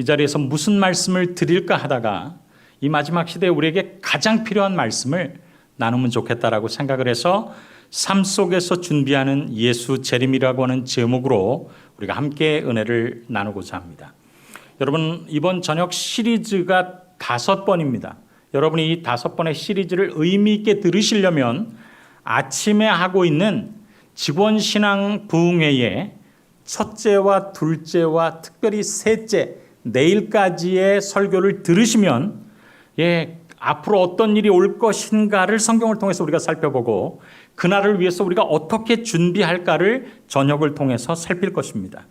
이 자리에서 무슨 말씀을 드릴까 하다가 이 마지막 시대에 우리에게 가장 필요한 말씀을 나누면 좋겠다라고 생각을 해서 삶 속에서 준비하는 예수 재림이라고 하는 제목으로 우리가 함께 은혜를 나누고자 합니다. 여러분, 이번 저녁 시리즈가 5번입니다. 여러분이 이 5번의 시리즈를 의미 있게 들으시려면 아침에 하고 있는 직원신앙 부흥회의 첫째와 둘째와 특별히 셋째, 내일까지의 설교를 들으시면 앞으로 어떤 일이 올 것인가를 성경을 통해서 우리가 살펴보고 그날을 위해서 우리가 어떻게 준비할까를 저녁을 통해서 살필 것입니다.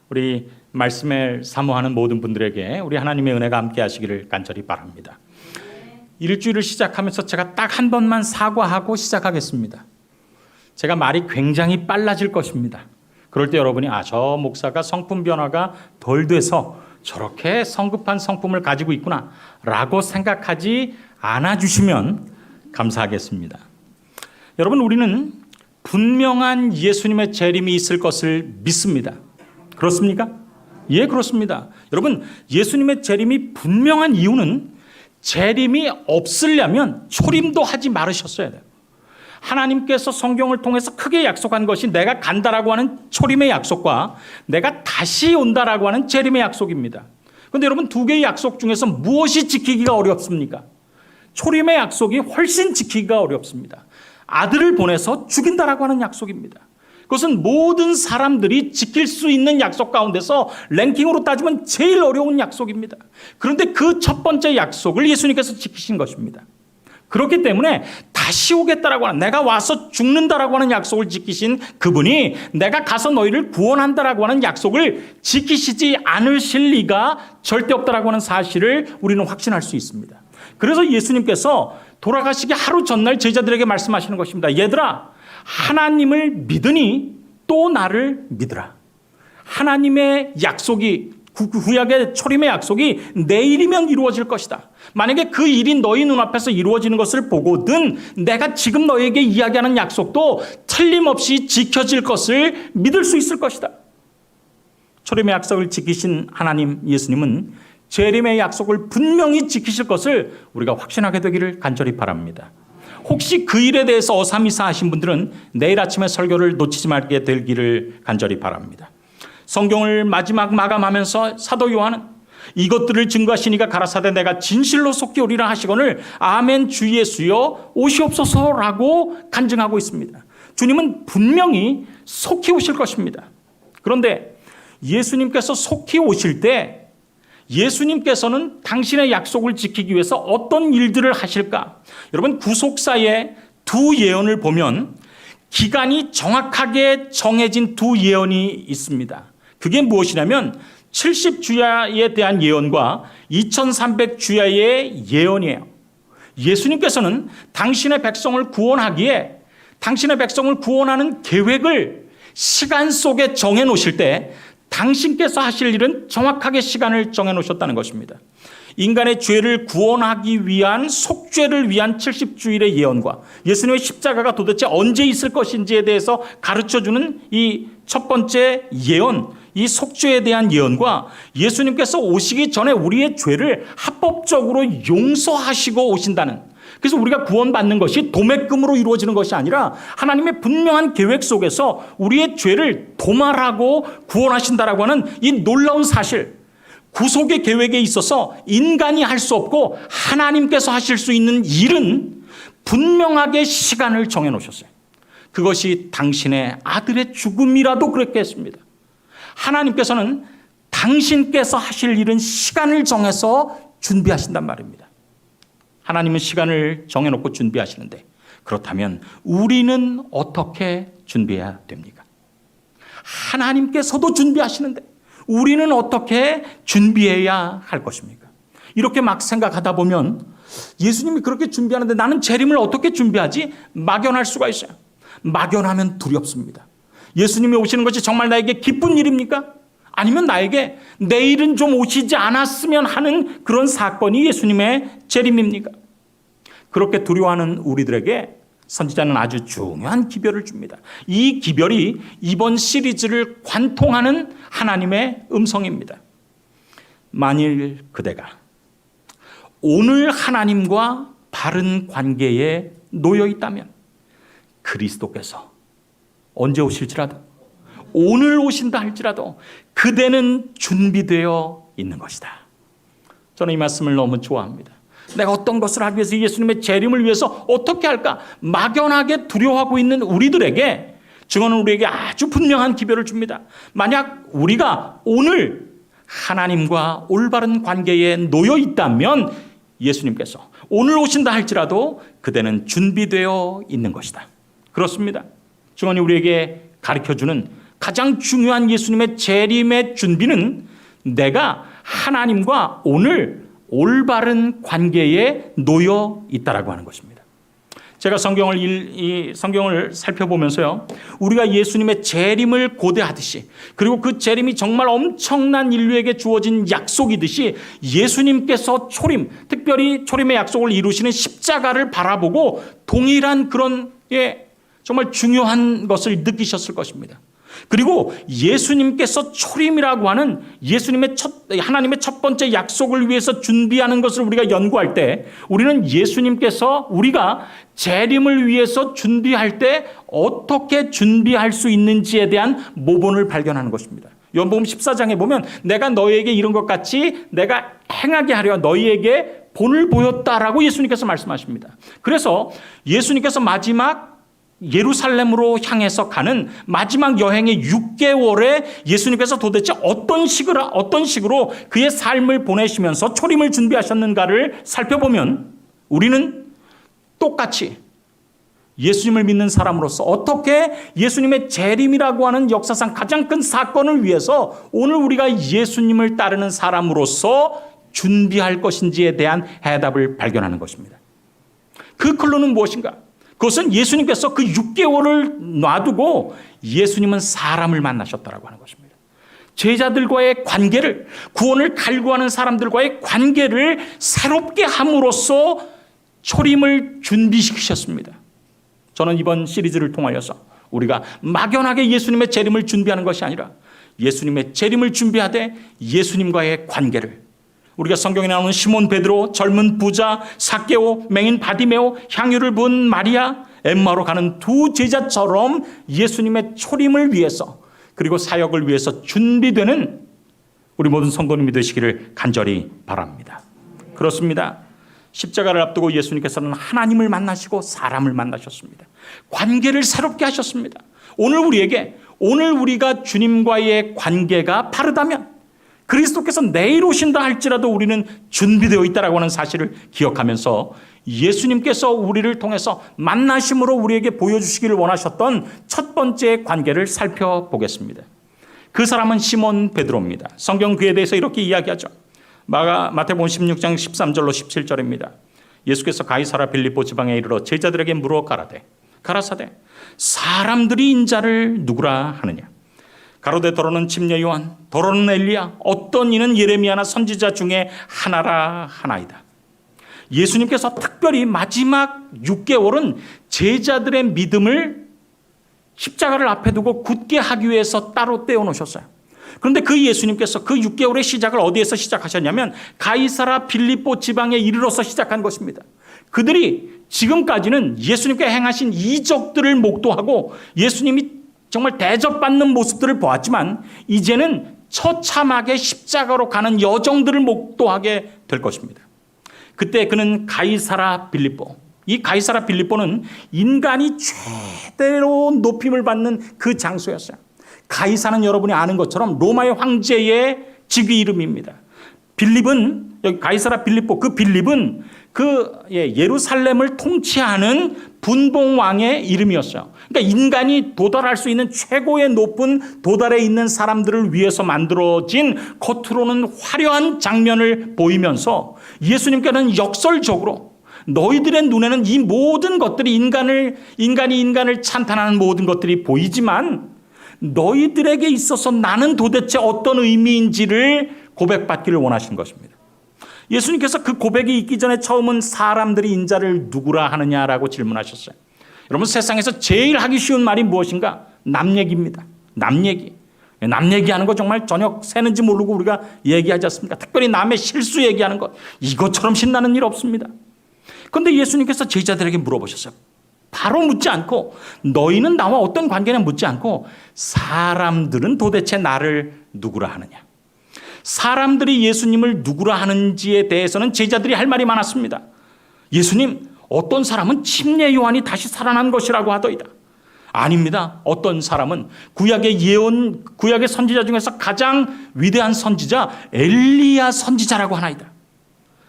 우리 말씀을 사모하는 모든 분들에게 우리 하나님의 은혜가 함께 하시기를 간절히 바랍니다. 일주일을 시작하면서 제가 딱 한 번만 사과하고 시작하겠습니다. 제가 말이 굉장히 빨라질 것입니다. 그럴 때 여러분이 저 목사가 성품 변화가 덜 돼서 저렇게 성급한 성품을 가지고 있구나 라고 생각하지 않아주시면 감사하겠습니다. 여러분, 우리는 분명한 예수님의 재림이 있을 것을 믿습니다. 그렇습니까? 예, 그렇습니다. 여러분, 예수님의 재림이 분명한 이유는 재림이 없으려면 초림도 하지 말으셨어야 돼요. 하나님께서 성경을 통해서 크게 약속한 것이 내가 간다라고 하는 초림의 약속과 내가 다시 온다라고 하는 재림의 약속입니다. 그런데 여러분, 두 개의 약속 중에서 무엇이 지키기가 어렵습니까? 초림의 약속이 훨씬 지키기가 어렵습니다. 아들을 보내서 죽인다라고 하는 약속입니다. 그것은 모든 사람들이 지킬 수 있는 약속 가운데서 랭킹으로 따지면 제일 어려운 약속입니다. 그런데 그 첫 번째 약속을 예수님께서 지키신 것입니다. 그렇기 때문에 다시 오겠다라고 하는, 내가 와서 죽는다라고 하는 약속을 지키신 그분이 내가 가서 너희를 구원한다라고 하는 약속을 지키시지 않으실 리가 절대 없다라고 하는 사실을 우리는 확신할 수 있습니다. 그래서 예수님께서 돌아가시기 하루 전날 제자들에게 말씀하시는 것입니다. 얘들아, 하나님을 믿으니 또 나를 믿으라. 하나님의 약속이, 구약의 초림의 약속이 내일이면 이루어질 것이다. 만약에 그 일이 너희 눈앞에서 이루어지는 것을 보거든 내가 지금 너에게 이야기하는 약속도 틀림없이 지켜질 것을 믿을 수 있을 것이다. 초림의 약속을 지키신 하나님 예수님은 재림의 약속을 분명히 지키실 것을 우리가 확신하게 되기를 간절히 바랍니다. 혹시 그 일에 대해서 어사미사하신 분들은 내일 아침에 설교를 놓치지 말게 되기를 간절히 바랍니다. 성경을 마지막 마감하면서 사도 요한은 이것들을 증거하시니가 가라사대 내가 진실로 속히 오리라 하시거늘 아멘 주 예수여 오시옵소서라고 간증하고 있습니다. 주님은 분명히 속히 오실 것입니다. 그런데 예수님께서 속히 오실 때 예수님께서는 당신의 약속을 지키기 위해서 어떤 일들을 하실까? 여러분, 구속사의 두 예언을 보면 기간이 정확하게 정해진 두 예언이 있습니다. 그게 무엇이냐면 70주야에 대한 예언과 2300주야의 예언이에요. 예수님께서는 당신의 백성을 구원하기에 당신의 백성을 구원하는 계획을 시간 속에 정해 놓으실 때 당신께서 하실 일은 정확하게 시간을 정해 놓으셨다는 것입니다. 인간의 죄를 구원하기 위한 속죄를 위한 70주일의 예언과 예수님의 십자가가 도대체 언제 있을 것인지에 대해서 가르쳐주는 이 첫 번째 예언, 이 속죄에 대한 예언과 예수님께서 오시기 전에 우리의 죄를 합법적으로 용서하시고 오신다는, 그래서 우리가 구원받는 것이 도매금으로 이루어지는 것이 아니라 하나님의 분명한 계획 속에서 우리의 죄를 도말하고 구원하신다라고 하는 이 놀라운 사실, 구속의 계획에 있어서 인간이 할 수 없고 하나님께서 하실 수 있는 일은 분명하게 시간을 정해놓으셨어요. 그것이 당신의 아들의 죽음이라도 그랬겠습니다. 하나님께서는 당신께서 하실 일은 시간을 정해서 준비하신단 말입니다. 하나님은 시간을 정해놓고 준비하시는데 그렇다면 우리는 어떻게 준비해야 됩니까? 하나님께서도 준비하시는데 우리는 어떻게 준비해야 할 것입니까? 이렇게 막 생각하다 보면 예수님이 그렇게 준비하는데 나는 재림을 어떻게 준비하지? 막연할 수가 있어요. 막연하면 두렵습니다. 예수님이 오시는 것이 정말 나에게 기쁜 일입니까? 아니면 나에게 내일은 좀 오시지 않았으면 하는 그런 사건이 예수님의 재림입니까? 그렇게 두려워하는 우리들에게 선지자는 아주 중요한 기별을 줍니다. 이 기별이 이번 시리즈를 관통하는 하나님의 음성입니다. 만일 그대가 오늘 하나님과 바른 관계에 놓여 있다면 그리스도께서 언제 오실지라도, 오늘 오신다 할지라도 그대는 준비되어 있는 것이다. 저는 이 말씀을 너무 좋아합니다. 내가 어떤 것을 하기 위해서, 예수님의 재림을 위해서 어떻게 할까 막연하게 두려워하고 있는 우리들에게 증언은 우리에게 아주 분명한 기별을 줍니다. 만약 우리가 오늘 하나님과 올바른 관계에 놓여 있다면 예수님께서 오늘 오신다 할지라도 그대는 준비되어 있는 것이다. 그렇습니다. 증언이 우리에게 가르쳐주는 가장 중요한 예수님의 재림의 준비는 내가 하나님과 오늘 올바른 관계에 놓여 있다라고 하는 것입니다. 제가 성경을 살펴보면서요, 우리가 예수님의 재림을 고대하듯이, 그리고 그 재림이 정말 엄청난 인류에게 주어진 약속이듯이 예수님께서 특별히 초림의 약속을 이루시는 십자가를 바라보고 동일한 그런 정말 중요한 것을 느끼셨을 것입니다. 그리고 예수님께서 초림이라고 하는 하나님의 첫 번째 약속을 위해서 준비하는 것을 우리가 연구할 때 우리는 예수님께서 우리가 재림을 위해서 준비할 때 어떻게 준비할 수 있는지에 대한 모본을 발견하는 것입니다. 요한복음 14장에 보면 내가 너희에게 이런 것 같이 내가 행하게 하려 너희에게 본을 보였다라고 예수님께서 말씀하십니다. 그래서 예수님께서 마지막 예루살렘으로 향해서 가는 마지막 여행의 6개월에 예수님께서 도대체 어떤 식으로 그의 삶을 보내시면서 초림을 준비하셨는가를 살펴보면 우리는 똑같이 예수님을 믿는 사람으로서 어떻게 예수님의 재림이라고 하는 역사상 가장 큰 사건을 위해서 오늘 우리가 예수님을 따르는 사람으로서 준비할 것인지에 대한 해답을 발견하는 것입니다. 그 클루는 무엇인가? 그것은 예수님께서 그 6개월을 놔두고 예수님은 사람을 만나셨다라고 하는 것입니다. 제자들과의 관계를, 구원을 갈구하는 사람들과의 관계를 새롭게 함으로써 초림을 준비시키셨습니다. 저는 이번 시리즈를 통하여서 우리가 막연하게 예수님의 재림을 준비하는 것이 아니라 예수님의 재림을 준비하되 예수님과의 관계를, 우리가 성경에 나오는 시몬 베드로, 젊은 부자, 삭개오, 맹인 바디메오, 향유를 부은 마리아, 엠마오로 가는 두 제자처럼 예수님의 초림을 위해서 그리고 사역을 위해서 준비되는 우리 모든 성도님이 되시기를 간절히 바랍니다. 그렇습니다. 십자가를 앞두고 예수님께서는 하나님을 만나시고 사람을 만나셨습니다. 관계를 새롭게 하셨습니다. 오늘 우리가 주님과의 관계가 바르다면 그리스도께서 내일 오신다 할지라도 우리는 준비되어 있다라고 하는 사실을 기억하면서 예수님께서 우리를 통해서 만나심으로 우리에게 보여주시기를 원하셨던 첫 번째 관계를 살펴보겠습니다. 그 사람은 시몬 베드로입니다. 성경 그에 대해서 이렇게 이야기하죠. 마태복음 16장 13절로 17절입니다. 예수께서 가이사라 빌립보 지방에 이르러 제자들에게 물어 가라사대 사람들이 인자를 누구라 하느냐? 가로되 더러는 침례 요한, 더러는 엘리야, 어떤 이는 예레미야나 선지자 중에 하나라 하나이다. 예수님께서 특별히 마지막 6개월은 제자들의 믿음을 십자가를 앞에 두고 굳게 하기 위해서 따로 떼어놓으셨어요. 그런데 그 예수님께서 그 6개월의 시작을 어디에서 시작하셨냐면 가이사라 빌립보 지방에 이르러서 시작한 것입니다. 그들이 지금까지는 예수님께 행하신 이적들을 목도하고 예수님이 정말 대접받는 모습들을 보았지만 이제는 처참하게 십자가로 가는 여정들을 목도하게 될 것입니다. 그때 그는 가이사라 빌립보, 이 가이사라 빌립보는 인간이 최대로 높임을 받는 그 장소였어요. 가이사는 여러분이 아는 것처럼 로마의 황제의 직위 이름입니다. 빌립은, 여기 가이사라 빌립보, 그 빌립은 예루살렘을 통치하는 분봉왕의 이름이었어요. 그러니까 인간이 도달할 수 있는 최고의 높은 도달에 있는 사람들을 위해서 만들어진 겉으로는 화려한 장면을 보이면서 예수님께는 역설적으로 너희들의 눈에는 이 모든 것들이 인간이 인간을 찬탄하는 모든 것들이 보이지만 너희들에게 있어서 나는 도대체 어떤 의미인지를 고백받기를 원하신 것입니다. 예수님께서 그 고백이 있기 전에 처음은 사람들이 인자를 누구라 하느냐라고 질문하셨어요. 여러분 세상에서 제일 하기 쉬운 말이 무엇인가? 남 얘기입니다. 남 얘기. 남 얘기하는 거 정말 저녁 새는지 모르고 우리가 얘기하지 않습니까? 특별히 남의 실수 얘기하는 것, 이것처럼 신나는 일 없습니다. 그런데 예수님께서 제자들에게 물어보셨어요. 바로 묻지 않고, 너희는 나와 어떤 관계냐 묻지 않고, 사람들은 도대체 나를 누구라 하느냐. 사람들이 예수님을 누구라 하는지에 대해서는 제자들이 할 말이 많았습니다. 예수님, 어떤 사람은 침례 요한이 다시 살아난 것이라고 하더이다. 아닙니다. 어떤 사람은 구약의 선지자 중에서 가장 위대한 선지자 엘리야 선지자라고 하나이다.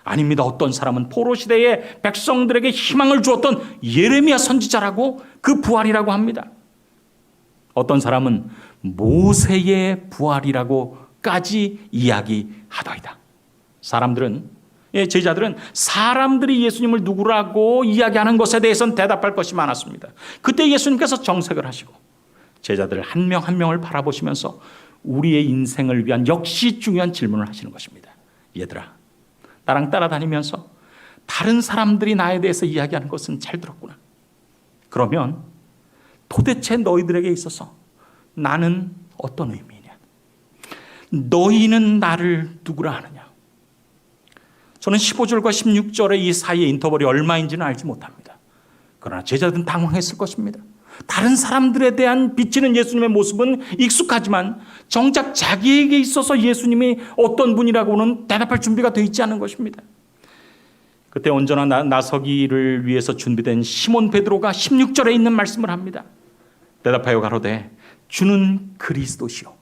아닙니다. 어떤 사람은 포로 시대에 백성들에게 희망을 주었던 예레미야 선지자라고, 그 부활이라고 합니다. 어떤 사람은 모세의 부활이라고까지 이야기하더이다. 제자들은 사람들이 예수님을 누구라고 이야기하는 것에 대해서는 대답할 것이 많았습니다. 그때 예수님께서 정색을 하시고 제자들 한 명 한 명을 바라보시면서 우리의 인생을 위한 역시 중요한 질문을 하시는 것입니다. 얘들아, 나랑 따라다니면서 다른 사람들이 나에 대해서 이야기하는 것은 잘 들었구나. 그러면 도대체 너희들에게 있어서 나는 어떤 의미냐? 너희는 나를 누구라 하느냐? 저는 15절과 16절의 이 사이의 인터벌이 얼마인지는 알지 못합니다. 그러나 제자들은 당황했을 것입니다. 다른 사람들에 대한 비치는 예수님의 모습은 익숙하지만 정작 자기에게 있어서 예수님이 어떤 분이라고는 대답할 준비가 되어 있지 않은 것입니다. 그때 온전한 나서기를 위해서 준비된 시몬 베드로가 16절에 있는 말씀을 합니다. 대답하여 가로되 주는 그리스도시요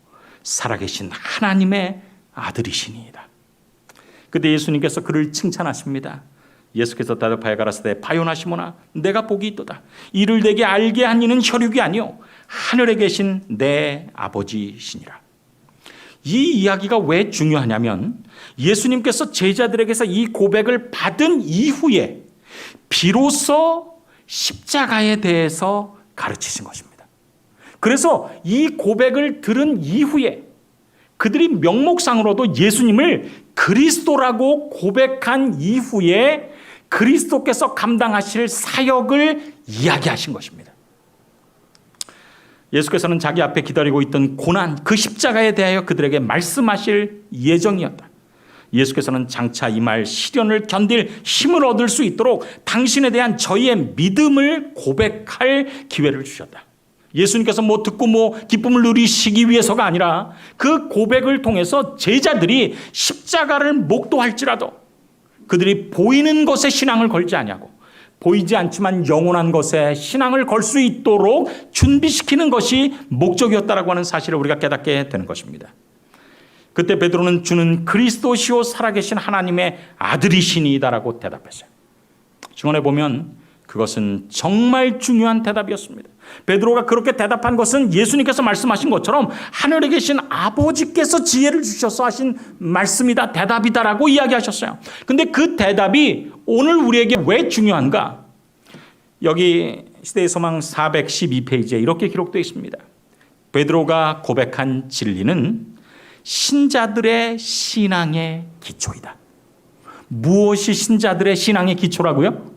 살아계신 하나님의 아들이시니이다. 그때 예수님께서 그를 칭찬하십니다. 예수께서 대답하여 가라사대 바요나 시몬아 내가 복이 있도다. 이를 내게 알게 한 이는 혈육이 아니요 하늘에 계신 내 아버지시니라. 이 이야기가 왜 중요하냐면 예수님께서 제자들에게서 이 고백을 받은 이후에 비로소 십자가에 대해서 가르치신 것입니다. 그래서 이 고백을 들은 이후에 그들이 명목상으로도 예수님을 그리스도라고 고백한 이후에 그리스도께서 감당하실 사역을 이야기하신 것입니다. 예수께서는 자기 앞에 기다리고 있던 고난, 그 십자가에 대하여 그들에게 말씀하실 예정이었다. 예수께서는 장차 임할 시련을 견딜 힘을 얻을 수 있도록 당신에 대한 저희의 믿음을 고백할 기회를 주셨다. 예수님께서 듣고 기쁨을 누리시기 위해서가 아니라 그 고백을 통해서 제자들이 십자가를 목도할지라도 그들이 보이는 것에 신앙을 걸지 아니하고 보이지 않지만 영원한 것에 신앙을 걸 수 있도록 준비시키는 것이 목적이었다라고 하는 사실을 우리가 깨닫게 되는 것입니다. 그때 베드로는 주는 그리스도시요 살아계신 하나님의 아들이시니이다라고 대답했어요. 증언해 보면 그것은 정말 중요한 대답이었습니다. 베드로가 그렇게 대답한 것은 예수님께서 말씀하신 것처럼 하늘에 계신 아버지께서 지혜를 주셔서 하신 말씀이다, 대답이다라고 이야기하셨어요. 근데 그 대답이 오늘 우리에게 왜 중요한가? 여기 시대의 소망 412페이지에 이렇게 기록되어 있습니다. 베드로가 고백한 진리는 신자들의 신앙의 기초이다. 무엇이 신자들의 신앙의 기초라고요?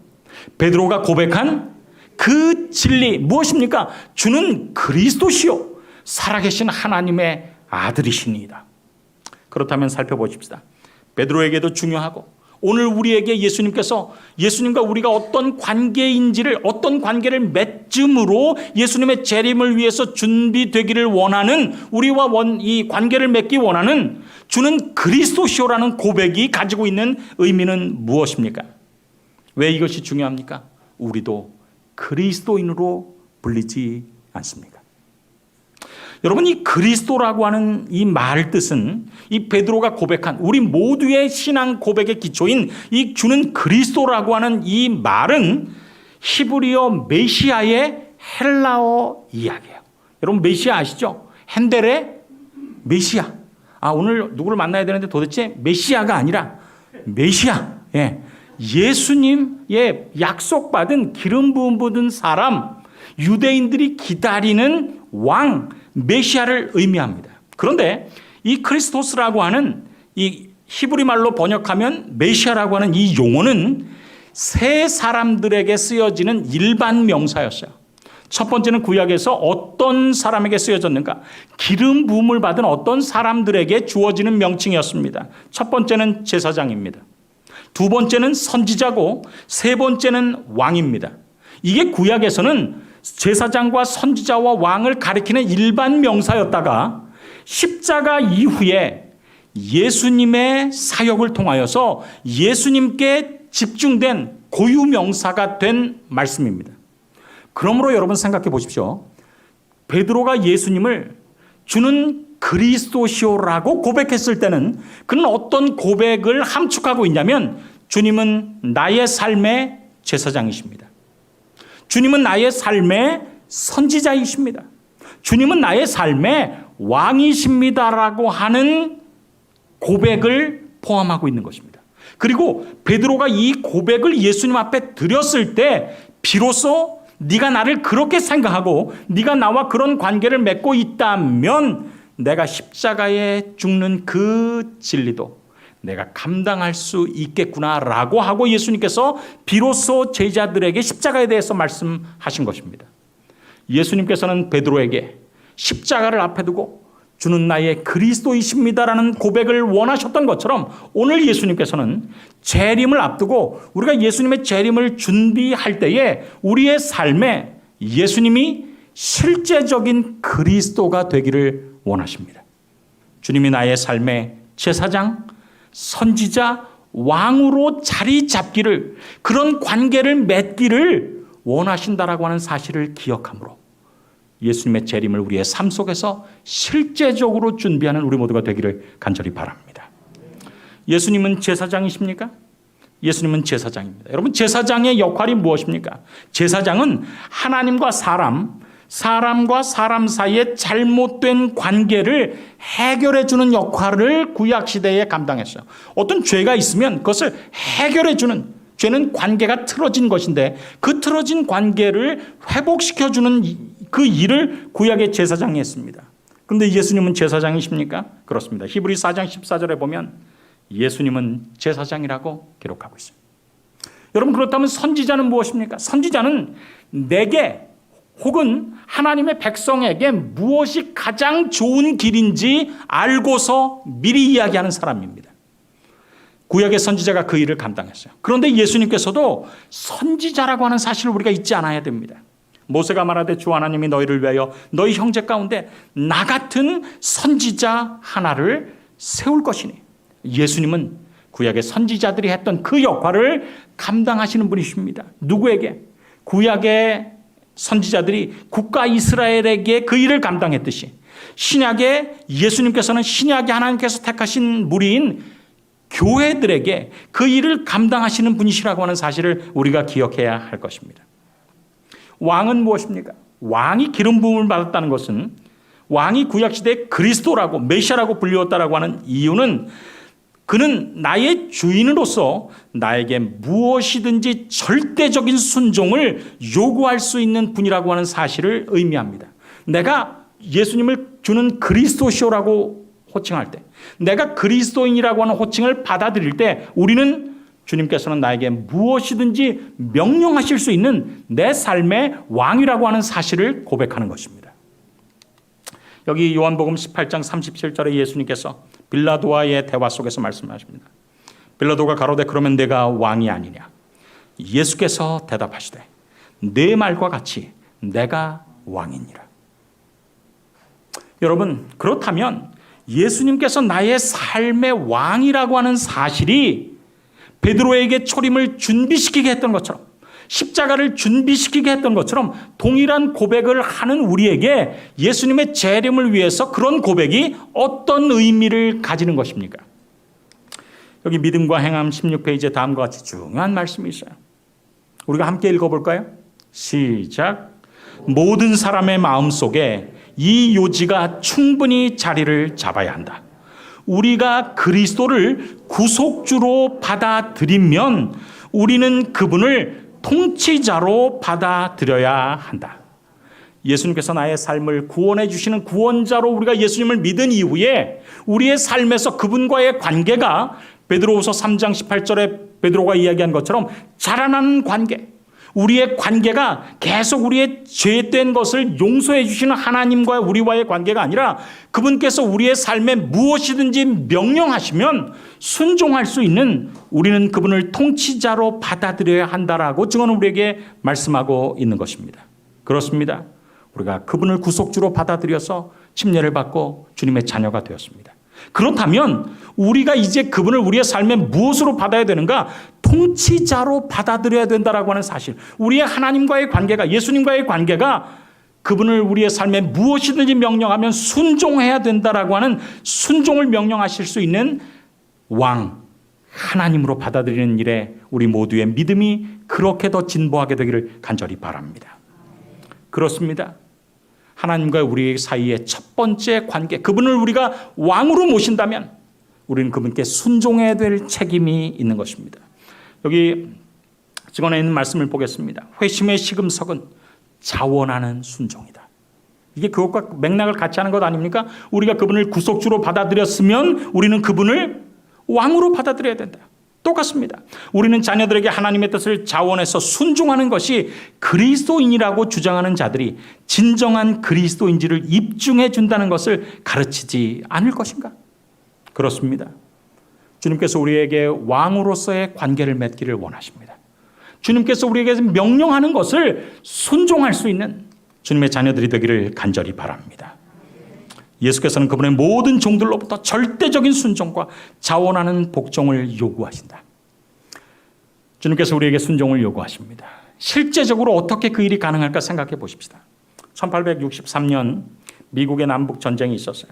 베드로가 고백한 그 진리 무엇입니까? 주는 그리스도시요 살아계신 하나님의 아들이시니이다. 그렇다면 살펴보십시다. 베드로에게도 중요하고 오늘 우리에게 예수님께서 예수님과 우리가 어떤 관계인지를, 어떤 관계를 맺음으로 예수님의 재림을 위해서 준비되기를 원하는, 우리와 이 관계를 맺기 원하는 주는 그리스도시요라는 고백이 가지고 있는 의미는 무엇입니까? 왜 이것이 중요합니까? 우리도 그리스도인으로 불리지 않습니까? 여러분, 이 그리스도라고 하는 이 말 뜻은 이 베드로가 고백한 우리 모두의 신앙 고백의 기초인 이 주는 그리스도라고 하는 이 말은 히브리어 메시아의 헬라어 이야기예요. 여러분 메시아 아시죠? 핸델의 메시아. 오늘 누구를 만나야 되는데 도대체 메시아가 아니라 메시아. 예수님의 약속받은 기름 부음 받은 사람, 유대인들이 기다리는 왕, 메시아를 의미합니다. 그런데 이 크리스토스라고 하는 이 히브리 말로 번역하면 메시아라고 하는 이 용어는 새 사람들에게 쓰여지는 일반 명사였어요. 첫 번째는 구약에서 어떤 사람에게 쓰여졌는가? 기름 부음을 받은 어떤 사람들에게 주어지는 명칭이었습니다. 첫 번째는 제사장입니다. 두 번째는 선지자고 세 번째는 왕입니다. 이게 구약에서는 제사장과 선지자와 왕을 가리키는 일반 명사였다가 십자가 이후에 예수님의 사역을 통하여서 예수님께 집중된 고유 명사가 된 말씀입니다. 그러므로 여러분 생각해 보십시오. 베드로가 예수님을 주는 그리스도시오라고 고백했을 때는 그는 어떤 고백을 함축하고 있냐면 주님은 나의 삶의 제사장이십니다. 주님은 나의 삶의 선지자이십니다. 주님은 나의 삶의 왕이십니다라고 하는 고백을 포함하고 있는 것입니다. 그리고 베드로가 이 고백을 예수님 앞에 드렸을 때 비로소 네가 나를 그렇게 생각하고 네가 나와 그런 관계를 맺고 있다면 내가 십자가에 죽는 그 진리도 내가 감당할 수 있겠구나라고 하고 예수님께서 비로소 제자들에게 십자가에 대해서 말씀하신 것입니다. 예수님께서는 베드로에게 십자가를 앞에 두고 주는 나의 그리스도이십니다라는 고백을 원하셨던 것처럼 오늘 예수님께서는 재림을 앞두고 우리가 예수님의 재림을 준비할 때에 우리의 삶에 예수님이 실제적인 그리스도가 되기를 원하십니다. 주님이 나의 삶의 제사장, 선지자, 왕으로 자리 잡기를, 그런 관계를 맺기를 원하신다라고 하는 사실을 기억함으로 예수님의 재림을 우리의 삶 속에서 실제적으로 준비하는 우리 모두가 되기를 간절히 바랍니다. 예수님은 제사장이십니까? 예수님은 제사장입니다. 여러분, 제사장의 역할이 무엇입니까? 제사장은 하나님과 사람과 사람 사이의 잘못된 관계를 해결해 주는 역할을 구약시대에 감당했어요. 어떤 죄가 있으면 그것을 해결해 주는, 죄는 관계가 틀어진 것인데 그 틀어진 관계를 회복시켜 주는 그 일을 구약의 제사장이 했습니다. 그런데 예수님은 제사장이십니까? 그렇습니다. 히브리 4장 14절에 보면 예수님은 제사장이라고 기록하고 있습니다. 여러분, 그렇다면 선지자는 무엇입니까? 선지자는 내게 혹은 하나님의 백성에게 무엇이 가장 좋은 길인지 알고서 미리 이야기하는 사람입니다. 구약의 선지자가 그 일을 감당했어요. 그런데 예수님께서도 선지자라고 하는 사실을 우리가 잊지 않아야 됩니다. 모세가 말하되 주 하나님이 너희를 위하여 너희 형제 가운데 나 같은 선지자 하나를 세울 것이니, 예수님은 구약의 선지자들이 했던 그 역할을 감당하시는 분이십니다. 누구에게? 구약의 선지자들이 국가 이스라엘에게 그 일을 감당했듯이 신약의 예수님께서는 신약의 하나님께서 택하신 무리인 교회들에게 그 일을 감당하시는 분이시라고 하는 사실을 우리가 기억해야 할 것입니다. 왕은 무엇입니까? 왕이 기름 부음을 받았다는 것은, 왕이 구약시대에 그리스도라고 메시아라고 불리웠다라고 하는 이유는 그는 나의 주인으로서 나에게 무엇이든지 절대적인 순종을 요구할 수 있는 분이라고 하는 사실을 의미합니다. 내가 예수님을 주는 그리스도시오라고 호칭할 때, 내가 그리스도인이라고 하는 호칭을 받아들일 때 우리는 주님께서는 나에게 무엇이든지 명령하실 수 있는 내 삶의 왕이라고 하는 사실을 고백하는 것입니다. 여기 요한복음 18장 37절에 예수님께서 빌라도와의 대화 속에서 말씀하십니다. 빌라도가 가로되 그러면 내가 왕이 아니냐? 예수께서 대답하시되 내 말과 같이 내가 왕이니라. 여러분, 그렇다면 예수님께서 나의 삶의 왕이라고 하는 사실이 베드로에게 초림을 준비시키게 했던 것처럼, 십자가를 준비시키게 했던 것처럼 동일한 고백을 하는 우리에게 예수님의 재림을 위해서 그런 고백이 어떤 의미를 가지는 것입니까? 여기 믿음과 행함 16페이지에 다음과 같이 중요한 말씀이 있어요. 우리가 함께 읽어볼까요? 시작. 모든 사람의 마음속에 이 요지가 충분히 자리를 잡아야 한다. 우리가 그리스도를 구속주로 받아들이면 우리는 그분을 통치자로 받아들여야 한다. 예수님께서 나의 삶을 구원해 주시는 구원자로 우리가 예수님을 믿은 이후에 우리의 삶에서 그분과의 관계가 베드로후서 3장 18절에 베드로가 이야기한 것처럼 자라나는 관계, 우리의 관계가 계속 우리의 죄된 것을 용서해 주시는 하나님과 우리와의 관계가 아니라 그분께서 우리의 삶에 무엇이든지 명령하시면 순종할 수 있는 우리는 그분을 통치자로 받아들여야 한다라고 증언은 우리에게 말씀하고 있는 것입니다. 그렇습니다. 우리가 그분을 구속주로 받아들여서 침례를 받고 주님의 자녀가 되었습니다. 그렇다면 우리가 이제 그분을 우리의 삶에 무엇으로 받아야 되는가? 통치자로 받아들여야 된다라고 하는 사실. 우리의 하나님과의 관계가, 예수님과의 관계가 그분을 우리의 삶에 무엇이든지 명령하면 순종해야 된다라고 하는 순종을 명령하실 수 있는 왕, 하나님으로 받아들이는 일에 우리 모두의 믿음이 그렇게 더 진보하게 되기를 간절히 바랍니다. 그렇습니다. 하나님과 우리 사이의 첫 번째 관계, 그분을 우리가 왕으로 모신다면 우리는 그분께 순종해야 될 책임이 있는 것입니다. 여기 증언에 있는 말씀을 보겠습니다. 회심의 시금석은 자원하는 순종이다. 이게 그것과 맥락을 같이 하는 것 아닙니까? 우리가 그분을 구속주로 받아들였으면 우리는 그분을 왕으로 받아들여야 된다. 똑같습니다. 우리는 자녀들에게 하나님의 뜻을 자원해서 순종하는 것이 그리스도인이라고 주장하는 자들이 진정한 그리스도인지를 입증해 준다는 것을 가르치지 않을 것인가? 그렇습니다. 주님께서 우리에게 왕으로서의 관계를 맺기를 원하십니다. 주님께서 우리에게 명령하는 것을 순종할 수 있는 주님의 자녀들이 되기를 간절히 바랍니다. 예수께서는 그분의 모든 종들로부터 절대적인 순종과 자원하는 복종을 요구하신다. 주님께서 우리에게 순종을 요구하십니다. 실제적으로 어떻게 그 일이 가능할까 생각해 보십시다. 1863년 미국의 남북 전쟁이 있었어요.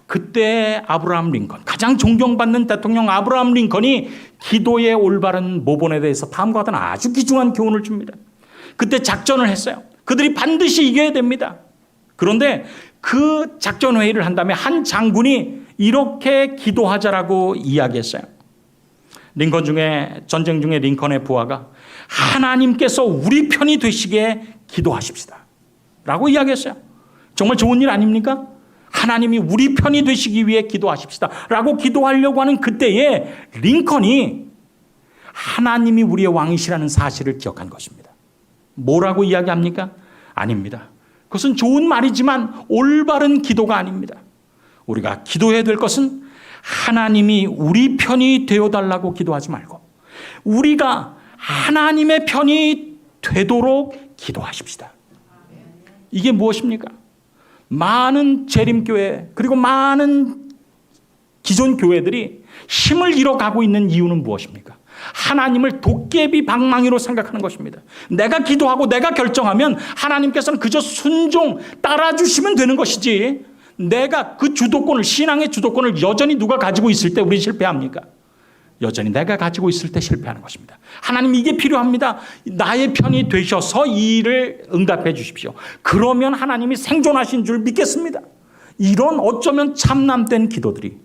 그때 아브라함 링컨, 가장 존경받는 대통령 아브라함 링컨이 기도의 올바른 모본에 대해서 다음과 같은 아주 귀중한 교훈을 줍니다. 그때 작전을 했어요. 그들이 반드시 이겨야 됩니다. 그런데 그 작전 회의를 한 다음에 한 장군이 이렇게 기도하자라고 이야기했어요. 링컨 중에 전쟁 중에 링컨의 부하가 하나님께서 우리 편이 되시게 기도하십시다 라고 이야기했어요. 정말 좋은 일 아닙니까? 하나님이 우리 편이 되시기 위해 기도하십시다 라고 기도하려고 하는 그때에 링컨이 하나님이 우리의 왕이시라는 사실을 기억한 것입니다. 뭐라고 이야기합니까? 아닙니다. 그것은 좋은 말이지만 올바른 기도가 아닙니다. 우리가 기도해야 될 것은 하나님이 우리 편이 되어달라고 기도하지 말고 우리가 하나님의 편이 되도록 기도하십시다. 이게 무엇입니까? 많은 재림교회 그리고 많은 기존 교회들이 힘을 잃어가고 있는 이유는 무엇입니까? 하나님을 도깨비 방망이로 생각하는 것입니다. 내가 기도하고 내가 결정하면 하나님께서는 그저 순종 따라주시면 되는 것이지 내가 그 주도권을 신앙의 주도권을 여전히 누가 가지고 있을 때 우리 실패합니까? 여전히 내가 가지고 있을 때 실패하는 것입니다. 하나님 이게 필요합니다. 나의 편이 되셔서 이 일을 응답해 주십시오. 그러면 하나님이 생존하신 줄 믿겠습니다. 이런 어쩌면 참남된 기도들이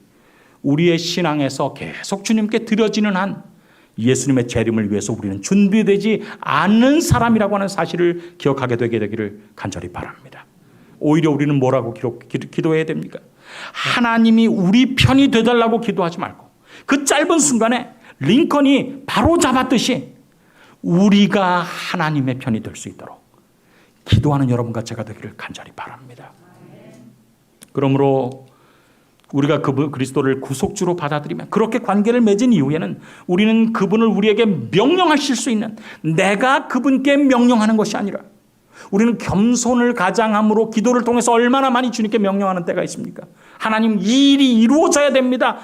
우리의 신앙에서 계속 주님께 드려지는 한 예수님의 재림을 위해서 우리는 준비되지 않는 사람이라고 하는 사실을 기억하게 되게 되기를 간절히 바랍니다. 오히려 우리는 뭐라고 기도해야 됩니까? 하나님이 우리 편이 되달라고 기도하지 말고 그 짧은 순간에 링컨이 바로 잡았듯이 우리가 하나님의 편이 될 수 있도록 기도하는 여러분과 제가 되기를 간절히 바랍니다. 그러므로 우리가 그리스도를 구속주로 받아들이면 그렇게 관계를 맺은 이후에는 우리는 그분을 우리에게 명령하실 수 있는 내가 그분께 명령하는 것이 아니라 우리는 겸손을 가장함으로 기도를 통해서 얼마나 많이 주님께 명령하는 때가 있습니까? 하나님 이 일이 이루어져야 됩니다.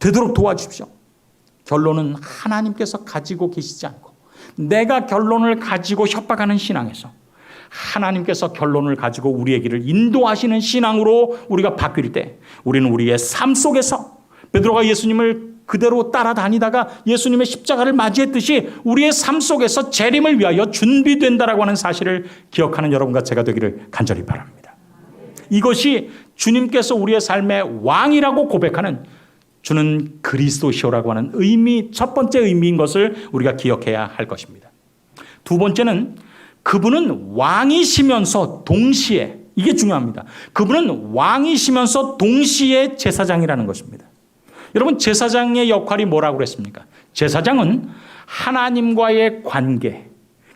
되도록 도와주십시오. 결론은 하나님께서 가지고 계시지 않고 내가 결론을 가지고 협박하는 신앙에서 하나님께서 결론을 가지고 우리의 길을 인도하시는 신앙으로 우리가 바뀔 때 우리는 우리의 삶 속에서 베드로가 예수님을 그대로 따라다니다가 예수님의 십자가를 맞이했듯이 우리의 삶 속에서 재림을 위하여 준비된다라고 하는 사실을 기억하는 여러분과 제가 되기를 간절히 바랍니다. 이것이 주님께서 우리의 삶의 왕이라고 고백하는 주는 그리스도시오라고 하는 의미, 첫 번째 의미인 것을 우리가 기억해야 할 것입니다. 두 번째는 그분은 왕이시면서 동시에, 이게 중요합니다. 그분은 왕이시면서 동시에 제사장이라는 것입니다. 여러분, 제사장의 역할이 뭐라고 그랬습니까? 제사장은 하나님과의 관계,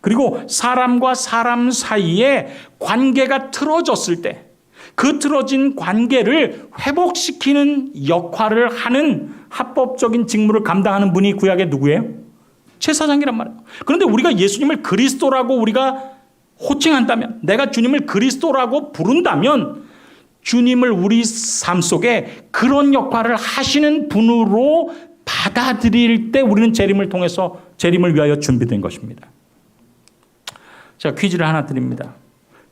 그리고 사람과 사람 사이에 관계가 틀어졌을 때 그 틀어진 관계를 회복시키는 역할을 하는 합법적인 직무를 감당하는 분이 구약의 누구예요? 제사장이란 말이에요. 그런데 우리가 예수님을 그리스도라고 우리가 호칭한다면, 내가 주님을 그리스도라고 부른다면 주님을 우리 삶 속에 그런 역할을 하시는 분으로 받아들일 때 우리는 재림을 위하여 준비된 것입니다. 제가 퀴즈를 하나 드립니다.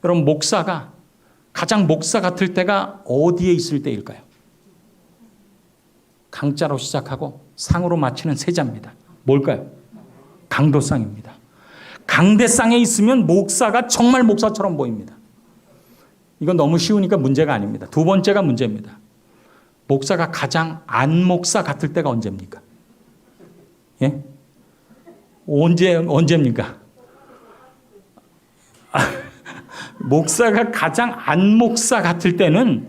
여러분, 목사가 가장 목사 같을 때가 어디에 있을 때일까요? 강자로 시작하고 상으로 마치는 세자입니다. 뭘까요? 강도상입니다. 강대상에 있으면 목사가 정말 목사처럼 보입니다. 이건 너무 쉬우니까 문제가 아닙니다. 두 번째가 문제입니다. 목사가 가장 안 목사 같을 때가 언제입니까? 예? 언제입니까? 목사가 가장 안 목사 같을 때는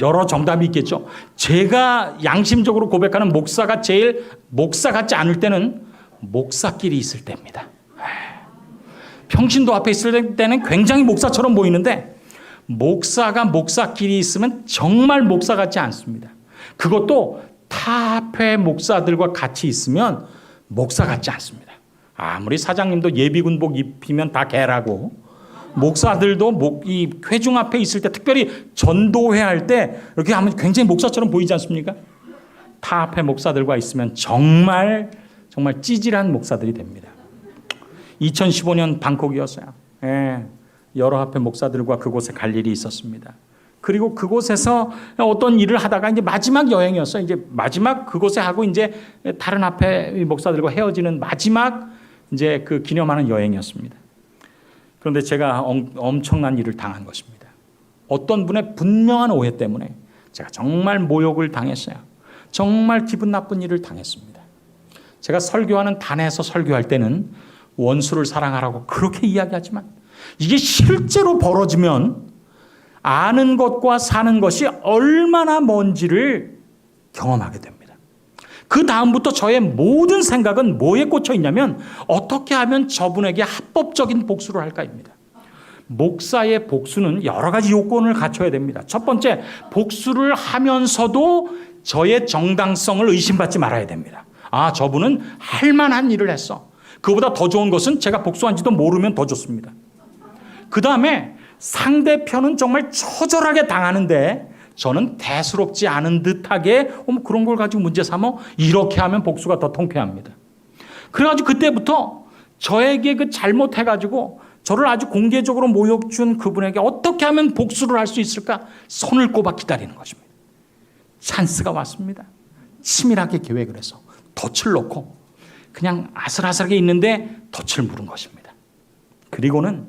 여러 정답이 있겠죠. 제가 양심적으로 고백하는 목사가 제일 목사 같지 않을 때는 목사끼리 있을 때입니다. 평신도 앞에 있을 때는 굉장히 목사처럼 보이는데 목사가 목사끼리 있으면 정말 목사 같지 않습니다. 그것도 타협회 목사들과 같이 있으면 목사 같지 않습니다. 아무리 사장님도 예비군복 입히면 다 개라고, 목사들도 이 회중 앞에 있을 때, 특별히 전도회 할 때 이렇게 하면 굉장히 목사처럼 보이지 않습니까? 타협회 목사들과 있으면 정말 찌질한 목사들이 됩니다. 2015년 방콕이었어요. 예, 여러 합회 목사들과 그곳에 갈 일이 있었습니다. 그리고 그곳에서 어떤 일을 하다가 이제 마지막 여행이었어요. 이제 마지막 그곳에 하고 이제 다른 합회 목사들과 헤어지는 마지막 이제 그 기념하는 여행이었습니다. 그런데 제가 엄청난 일을 당한 것입니다. 어떤 분의 분명한 오해 때문에 제가 정말 모욕을 당했어요. 정말 기분 나쁜 일을 당했습니다. 제가 설교하는 단에서 설교할 때는 원수를 사랑하라고 그렇게 이야기하지만 이게 실제로 벌어지면 아는 것과 사는 것이 얼마나 먼지를 경험하게 됩니다. 그 다음부터 저의 모든 생각은 뭐에 꽂혀 있냐면 어떻게 하면 저분에게 합법적인 복수를 할까입니다. 목사의 복수는 여러 가지 요건을 갖춰야 됩니다. 첫 번째, 복수를 하면서도 저의 정당성을 의심받지 말아야 됩니다. 아, 저분은 할 만한 일을 했어. 그보다 더 좋은 것은 제가 복수한지도 모르면 더 좋습니다. 그 다음에 상대편은 정말 처절하게 당하는데 저는 대수롭지 않은 듯하게 그런 걸 가지고 문제 삼어 이렇게 하면 복수가 더 통쾌합니다. 그래가지고 그때부터 저에게 그 잘못해가지고 저를 아주 공개적으로 모욕 준 그분에게 어떻게 하면 복수를 할 수 있을까 손을 꼽아 기다리는 것입니다. 찬스가 왔습니다. 치밀하게 계획을 해서 덫을 놓고 그냥 아슬아슬하게 있는데 덫을 물은 것입니다. 그리고는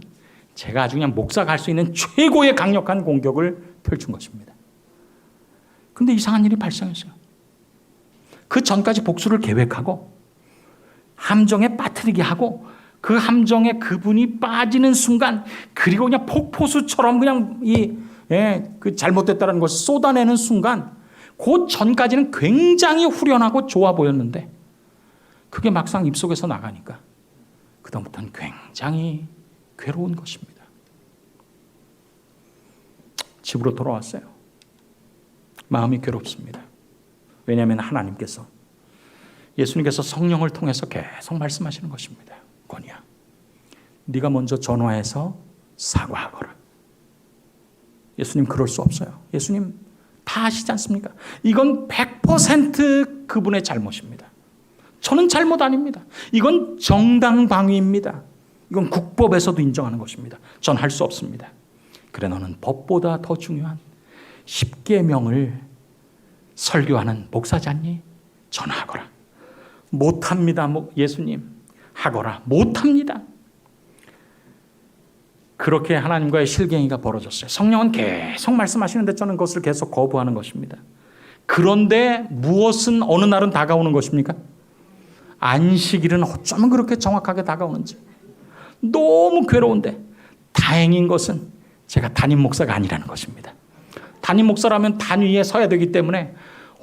제가 아주 그냥 목사가 할 수 있는 최고의 강력한 공격을 펼친 것입니다. 근데 이상한 일이 발생했어요. 그 전까지 복수를 계획하고 함정에 빠뜨리게 하고 그 함정에 그분이 빠지는 순간 그리고 그냥 폭포수처럼 그냥 그 잘못됐다는 것을 쏟아내는 순간 그 전까지는 굉장히 후련하고 좋아 보였는데 그게 막상 입속에서 나가니까 그다음부터는 굉장히 괴로운 것입니다. 집으로 돌아왔어요. 마음이 괴롭습니다. 왜냐하면 하나님께서 예수님께서 성령을 통해서 계속 말씀하시는 것입니다. 권이야, 네가 먼저 전화해서 사과하거라. 예수님 그럴 수 없어요. 예수님 다 아시지 않습니까? 이건 100% 그분의 잘못입니다. 저는 잘못 아닙니다. 이건 정당방위입니다. 이건 국법에서도 인정하는 것입니다. 전 할 수 없습니다. 그래, 너는 법보다 더 중요한 10계명을 설교하는 목사잖니? 전화하거라. 못합니다. 예수님 하거라. 못합니다. 그렇게 하나님과의 실갱이가 벌어졌어요. 성령은 계속 말씀하시는데 저는 그것을 계속 거부하는 것입니다. 그런데 무엇은 어느 날은 다가오는 것입니까? 안식일은 어쩌면 그렇게 정확하게 다가오는지. 너무 괴로운데 다행인 것은 제가 담임 목사가 아니라는 것입니다. 담임 목사라면 단위에 서야 되기 때문에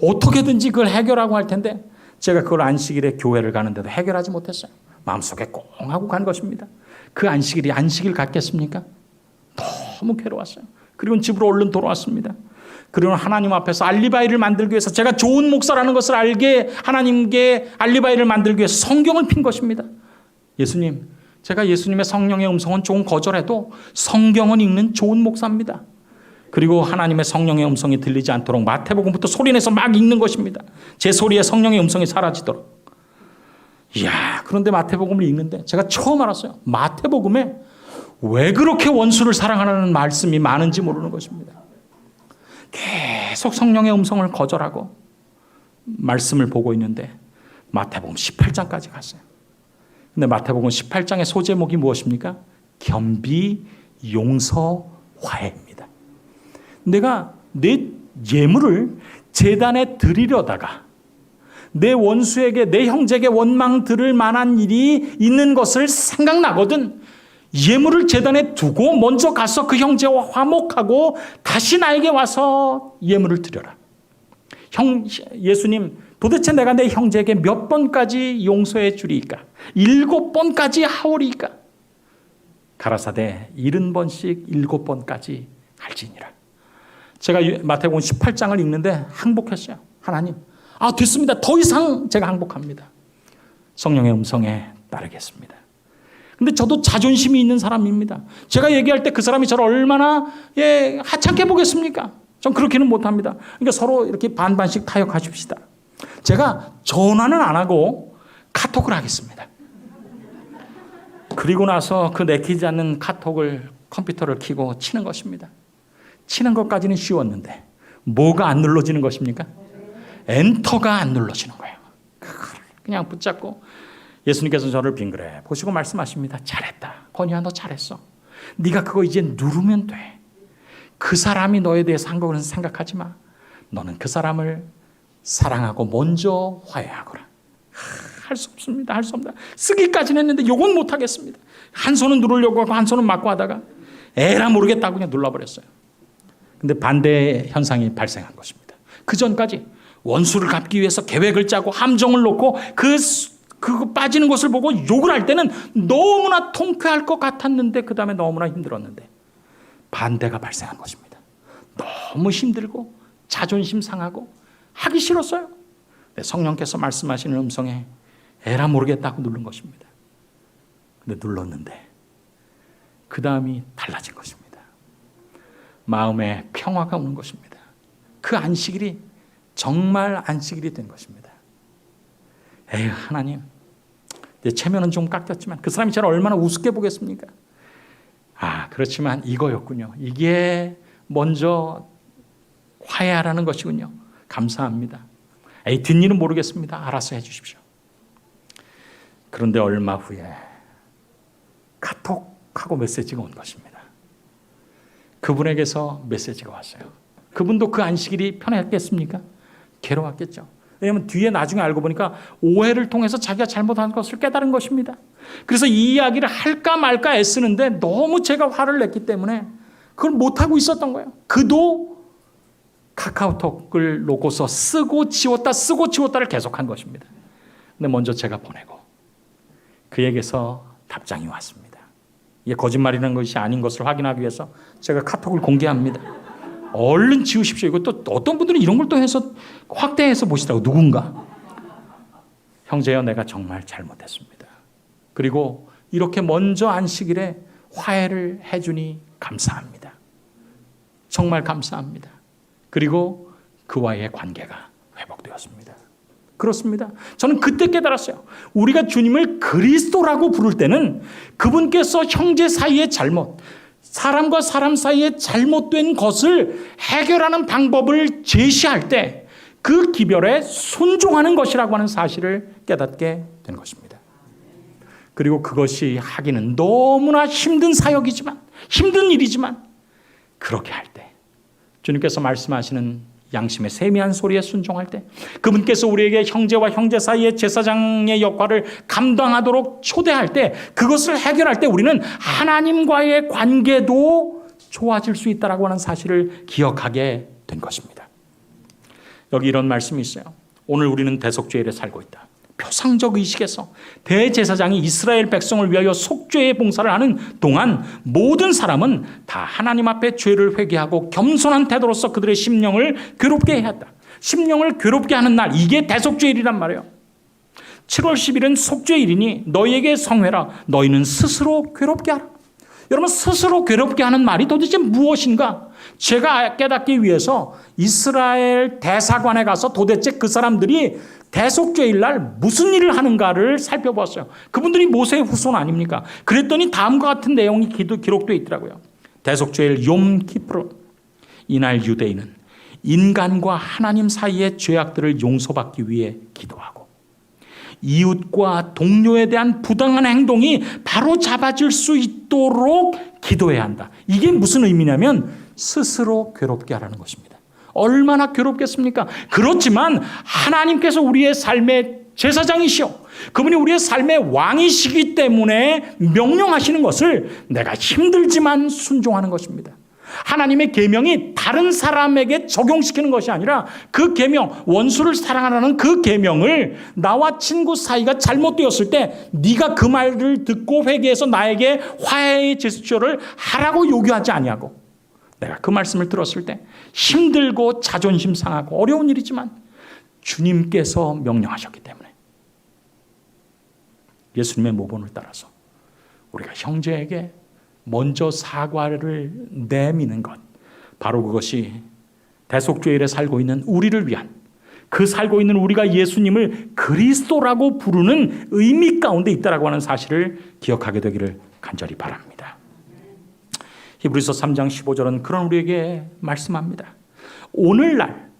어떻게든지 그걸 해결하고 할 텐데 제가 그걸 안식일에 교회를 가는데도 해결하지 못했어요. 마음속에 꽁 하고 간 것입니다. 그 안식일 갖겠습니까? 너무 괴로웠어요. 그리고 집으로 얼른 돌아왔습니다. 그리고 하나님 앞에서 알리바이를 만들기 위해서, 제가 좋은 목사라는 것을 알게 하나님께 알리바이를 만들기 위해서 성경을 핀 것입니다. 예수님, 제가 예수님의 성령의 음성은 조금 거절해도 성경은 읽는 좋은 목사입니다. 그리고 하나님의 성령의 음성이 들리지 않도록 마태복음부터 소리내서 막 읽는 것입니다. 제 소리에 성령의 음성이 사라지도록. 이야, 그런데 마태복음을 읽는데 제가 처음 알았어요. 마태복음에 왜 그렇게 원수를 사랑하라는 말씀이 많은지 모르는 것입니다. 계속 성령의 음성을 거절하고 말씀을 보고 있는데 마태복음 18장까지 갔어요. 근데 마태복음 18장의 소제목이 무엇입니까? 겸비, 용서, 화해입니다. 내가 내 예물을 제단에 드리려다가 내 원수에게, 내 형제에게 원망 들을 만한 일이 있는 것을 생각나거든 예물을 제단에 두고 먼저 가서 그 형제와 화목하고 다시 나에게 와서 예물을 드려라. 예수님, 도대체 내가 내 형제에게 몇 번까지 용서해 주리이까? 7번까지 하오리이까? 가라사대 70번씩 7번까지 할지니라. 제가 마태복음 18장을 읽는데 항복했어요. 하나님, 됐습니다. 더 이상 제가 항복합니다. 성령의 음성에 따르겠습니다. 근데 저도 자존심이 있는 사람입니다. 제가 얘기할 때 그 사람이 저를 얼마나 하찮게 보겠습니까? 전 그렇게는 못합니다. 그러니까 서로 이렇게 반반씩 타협하십시다. 제가 전화는 안 하고 카톡을 하겠습니다. 그리고 나서 그 내키지 않는 카톡을 컴퓨터를 켜고 치는 것입니다. 치는 것까지는 쉬웠는데 뭐가 안 눌러지는 것입니까? 엔터가 안 눌러지는 거예요. 그냥 붙잡고 예수님께서 저를 빙그레 보시고 말씀하십니다. 잘했다. 건이야, 너 잘했어. 네가 그거 이제 누르면 돼. 그 사람이 너에 대해서 한 거는 생각하지 마. 너는 그 사람을 사랑하고 먼저 화해하거라. 할 수 없습니다. 할 수 없다. 쓰기까지는 했는데 요건 못 하겠습니다. 한 손은 누르려고 하고 한 손은 막고 하다가 에라 모르겠다고 그냥 눌러버렸어요. 근데 반대 현상이 발생한 것입니다. 그 전까지 원수를 갚기 위해서 계획을 짜고 함정을 놓고 그거 빠지는 것을 보고 욕을 할 때는 너무나 통쾌할 것 같았는데 그 다음에 너무나 힘들었는데 반대가 발생한 것입니다. 너무 힘들고 자존심 상하고 하기 싫었어요. 성령께서 말씀하시는 음성에 에라 모르겠다고 누른 것입니다. 근데 눌렀는데 그 다음이 달라진 것입니다. 마음에 평화가 오는 것입니다. 그 안식일이 정말 안식일이 된 것입니다. 에휴, 하나님, 내 체면은 좀 깎였지만 그 사람이 저를 얼마나 우습게 보겠습니까? 그렇지만 이거였군요. 이게 먼저 화해하라는 것이군요. 감사합니다. 뒷일은 모르겠습니다. 알아서 해 주십시오. 그런데 얼마 후에 카톡하고 메시지가 온 것입니다. 그분에게서 메시지가 왔어요. 그분도 그 안식일이 편했겠습니까? 괴로웠겠죠. 왜냐하면 뒤에 나중에 알고 보니까 오해를 통해서 자기가 잘못한 것을 깨달은 것입니다. 그래서 이 이야기를 할까 말까 애쓰는데 너무 제가 화를 냈기 때문에 그걸 못하고 있었던 거예요. 그도 카카오톡을 놓고서 쓰고 지웠다를 계속한 것입니다. 근데 먼저 제가 보내고 그에게서 답장이 왔습니다. 이게 거짓말이라는 것이 아닌 것을 확인하기 위해서 제가 카톡을 공개합니다. 얼른 지우십시오. 이것도 어떤 분들은 이런 걸 또 해서 확대해서 보시더라고. 누군가. 형제여, 내가 정말 잘못했습니다. 그리고 이렇게 먼저 안식일에 화해를 해주니 감사합니다. 정말 감사합니다. 그리고 그와의 관계가 회복되었습니다. 그렇습니다. 저는 그때 깨달았어요. 우리가 주님을 그리스도라고 부를 때는 그분께서 형제 사이의 잘못, 사람과 사람 사이의 잘못된 것을 해결하는 방법을 제시할 때 그 기별에 순종하는 것이라고 하는 사실을 깨닫게 된 것입니다. 그리고 그것이 하기는 너무나 힘든 사역이지만, 힘든 일이지만 그렇게 할 때 주님께서 말씀하시는 양심의 세미한 소리에 순종할 때 그분께서 우리에게 형제와 형제 사이의 제사장의 역할을 감당하도록 초대할 때 그것을 해결할 때 우리는 하나님과의 관계도 좋아질 수 있다라고 하는 사실을 기억하게 된 것입니다. 여기 이런 말씀이 있어요. 오늘 우리는 대속죄일에 살고 있다. 표상적 의식에서 대제사장이 이스라엘 백성을 위하여 속죄의 봉사를 하는 동안 모든 사람은 다 하나님 앞에 죄를 회개하고 겸손한 태도로서 그들의 심령을 괴롭게 해야 한다. 심령을 괴롭게 하는 날, 이게 대속죄일이란 말이에요. 7월 10일은 속죄일이니 너희에게 성회라. 너희는 스스로 괴롭게 하라. 여러분, 스스로 괴롭게 하는 말이 도대체 무엇인가? 제가 깨닫기 위해서 이스라엘 대사관에 가서 도대체 그 사람들이 대속죄일 날 무슨 일을 하는가를 살펴봤어요. 그분들이 모세의 후손 아닙니까? 그랬더니 다음과 같은 내용이 기록되어 있더라고요. 대속죄일 욤키프르, 이날 유대인은 인간과 하나님 사이의 죄악들을 용서받기 위해 기도하고 이웃과 동료에 대한 부당한 행동이 바로 잡아질 수 있도록 기도해야 한다. 이게 무슨 의미냐면 스스로 괴롭게 하라는 것입니다. 얼마나 괴롭겠습니까? 그렇지만 하나님께서 우리의 삶의 제사장이시오. 그분이 우리의 삶의 왕이시기 때문에 명령하시는 것을 내가 힘들지만 순종하는 것입니다. 하나님의 계명이 다른 사람에게 적용시키는 것이 아니라 그 계명, 원수를 사랑하라는 그 계명을 나와 친구 사이가 잘못되었을 때 네가 그 말을 듣고 회개해서 나에게 화해의 제스처를 하라고 요구하지 아니하고 내가 그 말씀을 들었을 때 힘들고 자존심 상하고 어려운 일이지만 주님께서 명령하셨기 때문에 예수님의 모본을 따라서 우리가 형제에게 먼저 사과를 내미는 것, 바로 그것이 대속죄일에 살고 있는 우리를 위한, 그 살고 있는 우리가 예수님을 그리스도라고 부르는 의미 가운데 있다라고 하는 사실을 기억하게 되기를 간절히 바랍니다. 히브리서 3장 15절은 그런 우리에게 말씀합니다. 오늘날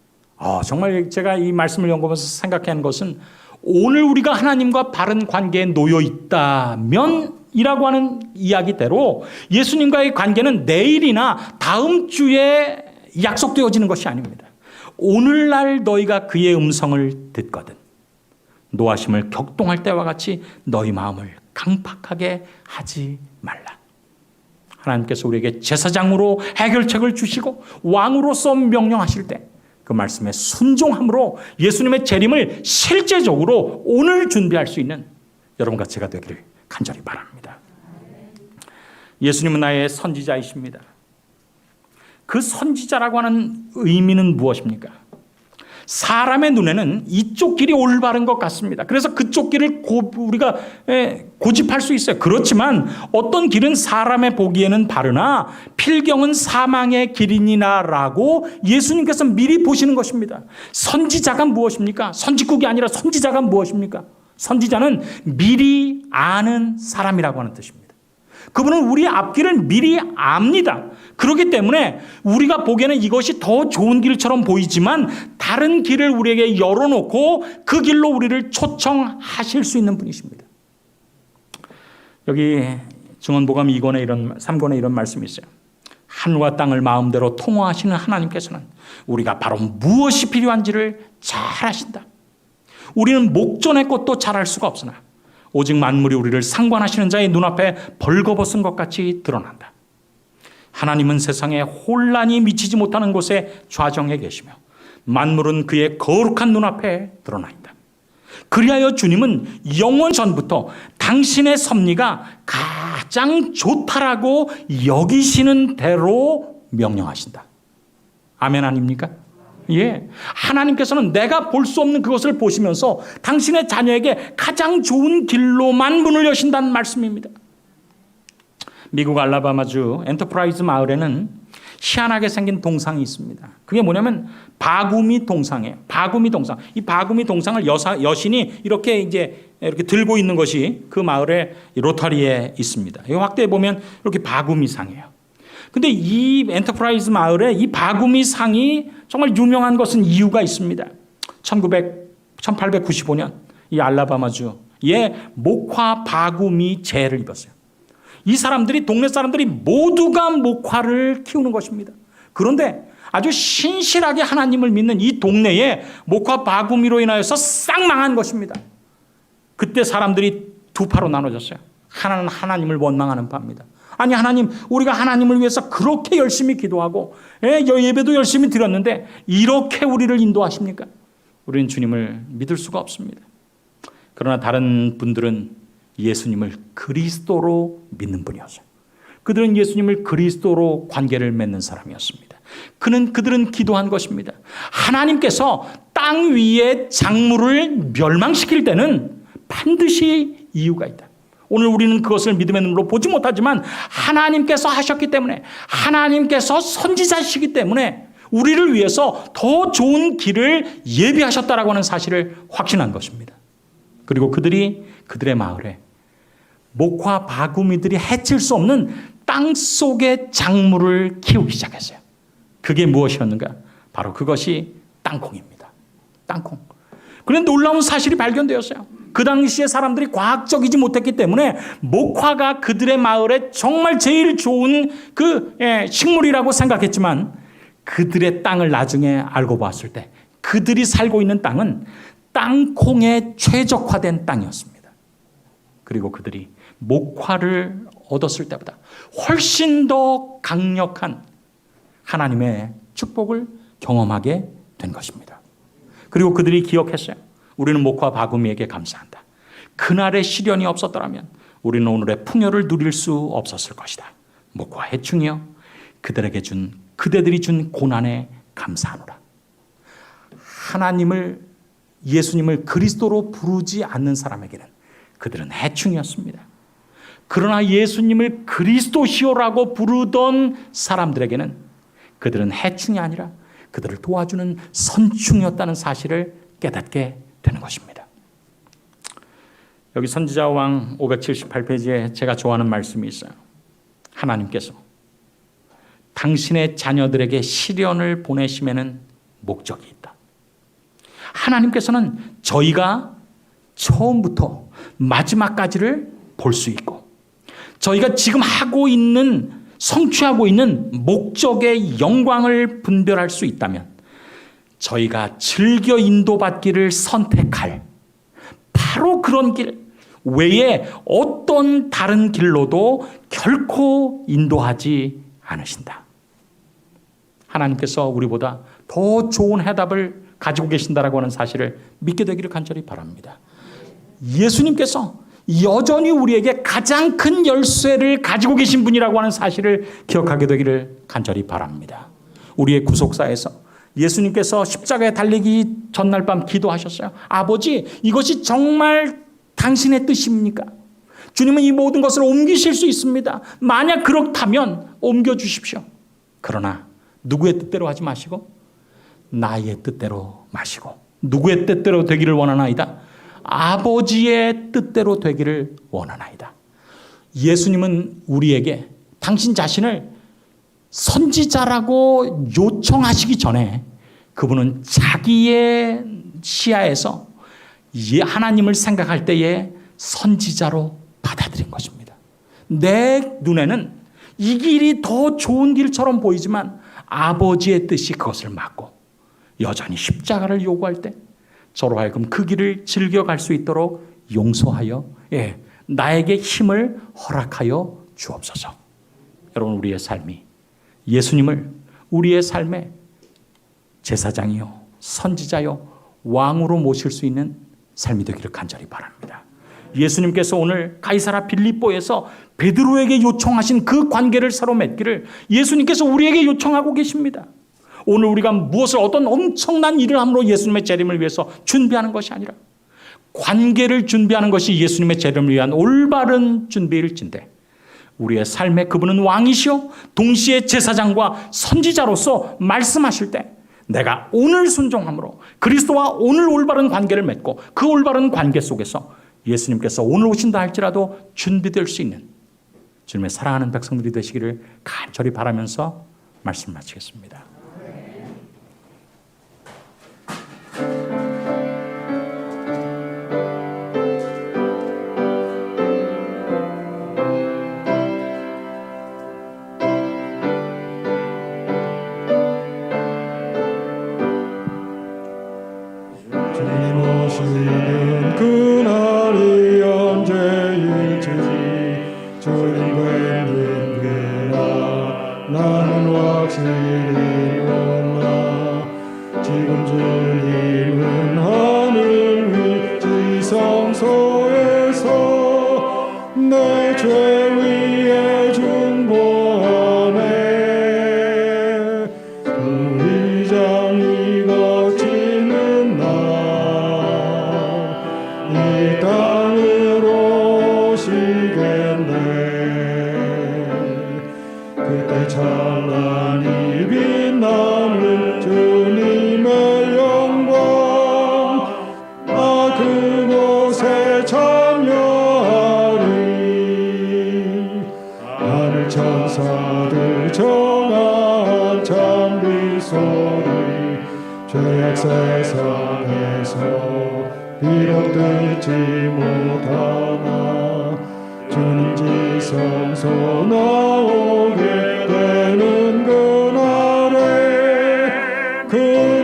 정말 제가 이 말씀을 연구하면서 생각한 것은 오늘 우리가 하나님과 바른 관계에 놓여 있다면 이라고 하는 이야기대로 예수님과의 관계는 내일이나 다음 주에 약속되어지는 것이 아닙니다. 오늘날 너희가 그의 음성을 듣거든 노하심을 격동할 때와 같이 너희 마음을 강팍하게 하지 말라. 하나님께서 우리에게 제사장으로 해결책을 주시고 왕으로서 명령하실 때 그 말씀에 순종함으로 예수님의 재림을 실제적으로 오늘 준비할 수 있는 여러분과 제가 되기를 간절히 바랍니다. 예수님은 나의 선지자이십니다. 그 선지자라고 하는 의미는 무엇입니까? 사람의 눈에는 이쪽 길이 올바른 것 같습니다. 그래서 그쪽 길을 우리가 고집할 수 있어요. 그렇지만 어떤 길은 사람의 보기에는 바르나 필경은 사망의 길이니라라고 예수님께서 미리 보시는 것입니다. 선지자가 무엇입니까? 선지국이 아니라 선지자가 무엇입니까? 선지자는 미리 아는 사람이라고 하는 뜻입니다. 그분은 우리 앞길을 미리 압니다. 그렇기 때문에 우리가 보기에는 이것이 더 좋은 길처럼 보이지만 다른 길을 우리에게 열어놓고 그 길로 우리를 초청하실 수 있는 분이십니다. 여기 증언복음 3권에 이런 말씀이 있어요. 하늘과 땅을 마음대로 통화하시는 하나님께서는 우리가 바로 무엇이 필요한지를 잘 아신다. 우리는 목전의 것도 잘 알 수가 없으나 오직 만물이 우리를 상관하시는 자의 눈앞에 벌거벗은 것 같이 드러난다. 하나님은 세상에 혼란이 미치지 못하는 곳에 좌정해 계시며 만물은 그의 거룩한 눈앞에 드러나 있다. 그리하여 주님은 영원 전부터 당신의 섭리가 가장 좋다라고 여기시는 대로 명령하신다. 아멘 아닙니까? 예, 하나님께서는 내가 볼 수 없는 그것을 보시면서 당신의 자녀에게 가장 좋은 길로만 문을 여신다는 말씀입니다. 미국 알라바마주 엔터프라이즈 마을에는 희한하게 생긴 동상이 있습니다. 그게 뭐냐면 바구미 동상이에요. 바구미 동상. 이 바구미 동상을 여신이 이렇게 들고 있는 것이 그 마을의 로타리에 있습니다. 이 확대해 보면 이렇게 바구미상이에요. 근데 이 엔터프라이즈 마을에 이 바구미상이 정말 유명한 것은 이유가 있습니다. 1895년 이 알라바마주에 목화 바구미 재해를 입었어요. 이 사람들이 동네 사람들이 모두가 목화를 키우는 것입니다. 그런데 아주 신실하게 하나님을 믿는 이 동네에 목화 바구미로 인하여서 싹 망한 것입니다. 그때 사람들이 두 파로 나눠졌어요. 하나는 하나님을 원망하는 파입니다. 아니 하나님, 우리가 하나님을 위해서 그렇게 열심히 기도하고 예배도 열심히 드렸는데 이렇게 우리를 인도하십니까? 우리는 주님을 믿을 수가 없습니다. 그러나 다른 분들은 예수님을 그리스도로 믿는 분이었어요. 그들은 예수님을 그리스도로 관계를 맺는 사람이었습니다. 그들은 기도한 것입니다. 하나님께서 땅 위의 작물을 멸망시킬 때는 반드시 이유가 있다. 오늘 우리는 그것을 믿음의 눈으로 보지 못하지만 하나님께서 하셨기 때문에, 하나님께서 선지자시기 때문에 우리를 위해서 더 좋은 길을 예비하셨다라고 하는 사실을 확신한 것입니다. 그리고 그들의 마을에 목화 바구미들이 해칠 수 없는 땅 속의 작물을 키우기 시작했어요. 그게 무엇이었는가? 바로 그것이 땅콩입니다. 땅콩. 그런데 놀라운 사실이 발견되었어요. 그 당시에 사람들이 과학적이지 못했기 때문에 목화가 그들의 마을에 정말 제일 좋은 식물이라고 생각했지만, 그들의 땅을 나중에 알고 봤을 때 그들이 살고 있는 땅은 땅콩에 최적화된 땅이었습니다. 그리고 그들이 목화를 얻었을 때보다 훨씬 더 강력한 하나님의 축복을 경험하게 된 것입니다. 그리고 그들이 기억했어요. 우리는 목화 바구미에게 감사한다. 그날의 시련이 없었더라면 우리는 오늘의 풍요를 누릴 수 없었을 것이다. 목화 해충이여, 그대들이 준 고난에 감사하노라. 예수님을 그리스도로 부르지 않는 사람에게는 그들은 해충이었습니다. 그러나 예수님을 그리스도시오라고 부르던 사람들에게는 그들은 해충이 아니라 그들을 도와주는 선충이었다는 사실을 깨닫게 되는 것입니다. 여기 선지자왕 578페이지에 제가 좋아하는 말씀이 있어요. 하나님께서 당신의 자녀들에게 시련을 보내심에는 목적이 있다. 하나님께서는 저희가 처음부터 마지막까지를 볼 수 있고, 저희가 지금 성취하고 있는 목적의 영광을 분별할 수 있다면 저희가 즐겨 인도받기를 선택할 바로 그런 길 외에 어떤 다른 길로도 결코 인도하지 않으신다. 하나님께서 우리보다 더 좋은 해답을 가지고 계신다라고 하는 사실을 믿게 되기를 간절히 바랍니다. 예수님께서 여전히 우리에게 가장 큰 열쇠를 가지고 계신 분이라고 하는 사실을 기억하게 되기를 간절히 바랍니다. 우리의 구속사에서 예수님께서 십자가에 달리기 전날 밤 기도하셨어요. 아버지, 이것이 정말 당신의 뜻입니까? 주님은 이 모든 것을 옮기실 수 있습니다. 만약 그렇다면 옮겨주십시오. 그러나 누구의 뜻대로 하지 마시고 나의 뜻대로 마시고, 누구의 뜻대로 되기를 원하나이다? 아버지의 뜻대로 되기를 원하나이다. 예수님은 우리에게 당신 자신을 선지자라고 요청하시기 전에 그분은 자기의 시야에서 하나님을 생각할 때에 선지자로 받아들인 것입니다. 내 눈에는 이 길이 더 좋은 길처럼 보이지만 아버지의 뜻이 그것을 막고 여전히 십자가를 요구할 때 저로 하여금 그 길을 즐겨갈 수 있도록 용서하여 나에게 힘을 허락하여 주옵소서. 여러분, 우리의 삶이 예수님을 우리의 삶의 제사장이요 선지자요 왕으로 모실 수 있는 삶이 되기를 간절히 바랍니다. 예수님께서 오늘 가이사랴 빌립보에서 베드로에게 요청하신 그 관계를 새로 맺기를 예수님께서 우리에게 요청하고 계십니다. 오늘 우리가 어떤 엄청난 일을 함으로 예수님의 재림을 위해서 준비하는 것이 아니라 관계를 준비하는 것이 예수님의 재림을 위한 올바른 준비일진데, 우리의 삶에 그분은 왕이시오 동시에 제사장과 선지자로서 말씀하실 때 내가 오늘 순종함으로 그리스도와 오늘 올바른 관계를 맺고 그 올바른 관계 속에서 예수님께서 오늘 오신다 할지라도 준비될 수 있는 주님의 사랑하는 백성들이 되시기를 간절히 바라면서 말씀 마치겠습니다. 그날이 언제일지 주님 뵙는 그날 나는 확실히 소리 죄악 세상에서 비록 듣지 못하나 주님 지성소 나오게 되는 그날에 그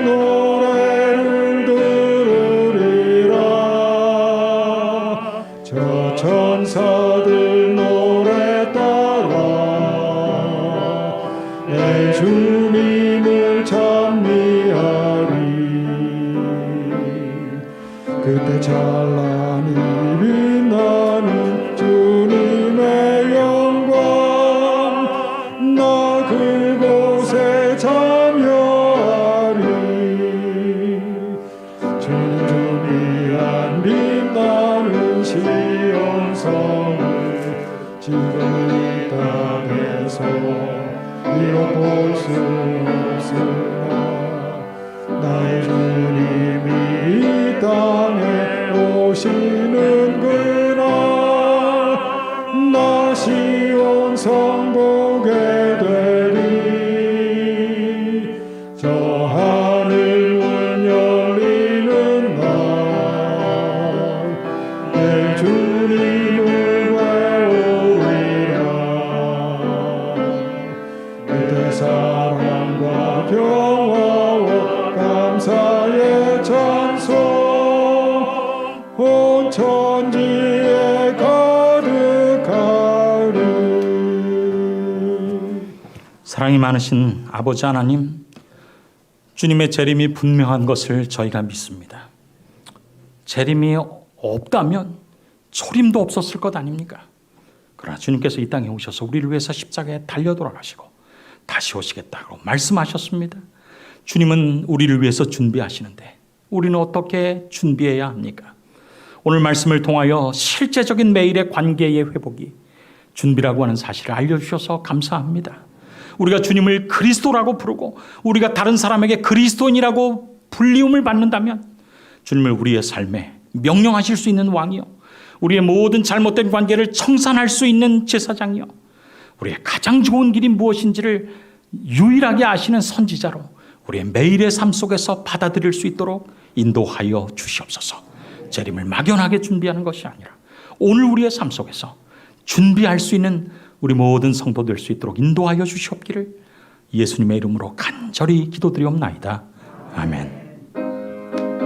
노래를 들으리라. 저 천사들 노래 따라 내 주님을 찬미하리. 그때 찬란히 빛나는 주님의 영광 나 그곳에 참여하리. 주님 준비한 빛나는 시온성을 지금 이 땅에서 비록 볼 수 없으나 나의 주님이 이 땅에 오시는 그날 나 시온성 보게 되리. 저 하늘 문 열리는 날 내 주님을 외우리라. 그때 사랑과 평화와 감사의 찬송 온 천지에 가득하리. 사랑이 많으신 아버지 하나님, 주님의 재림이 분명한 것을 저희가 믿습니다. 재림이 없다면 초림도 없었을 것 아닙니까? 그러나 주님께서 이 땅에 오셔서 우리를 위해서 십자가에 달려 돌아가시고 다시 오시겠다고 말씀하셨습니다. 주님은 우리를 위해서 준비하시는데 우리는 어떻게 준비해야 합니까? 오늘 말씀을 통하여 실제적인 매일의 관계의 회복이 준비라고 하는 사실을 알려주셔서 감사합니다. 우리가 주님을 그리스도라고 부르고 우리가 다른 사람에게 그리스도인이라고 불리움을 받는다면 주님을 우리의 삶에 명령하실 수 있는 왕이요, 우리의 모든 잘못된 관계를 청산할 수 있는 제사장이요, 우리의 가장 좋은 길이 무엇인지를 유일하게 아시는 선지자로 우리의 매일의 삶 속에서 받아들일 수 있도록 인도하여 주시옵소서. 재림을 막연하게 준비하는 것이 아니라 오늘 우리의 삶 속에서 준비할 수 있는 우리 모든 성도 될 수 있도록 인도하여 주시옵기를 예수님의 이름으로 간절히 기도드리옵나이다. 아멘.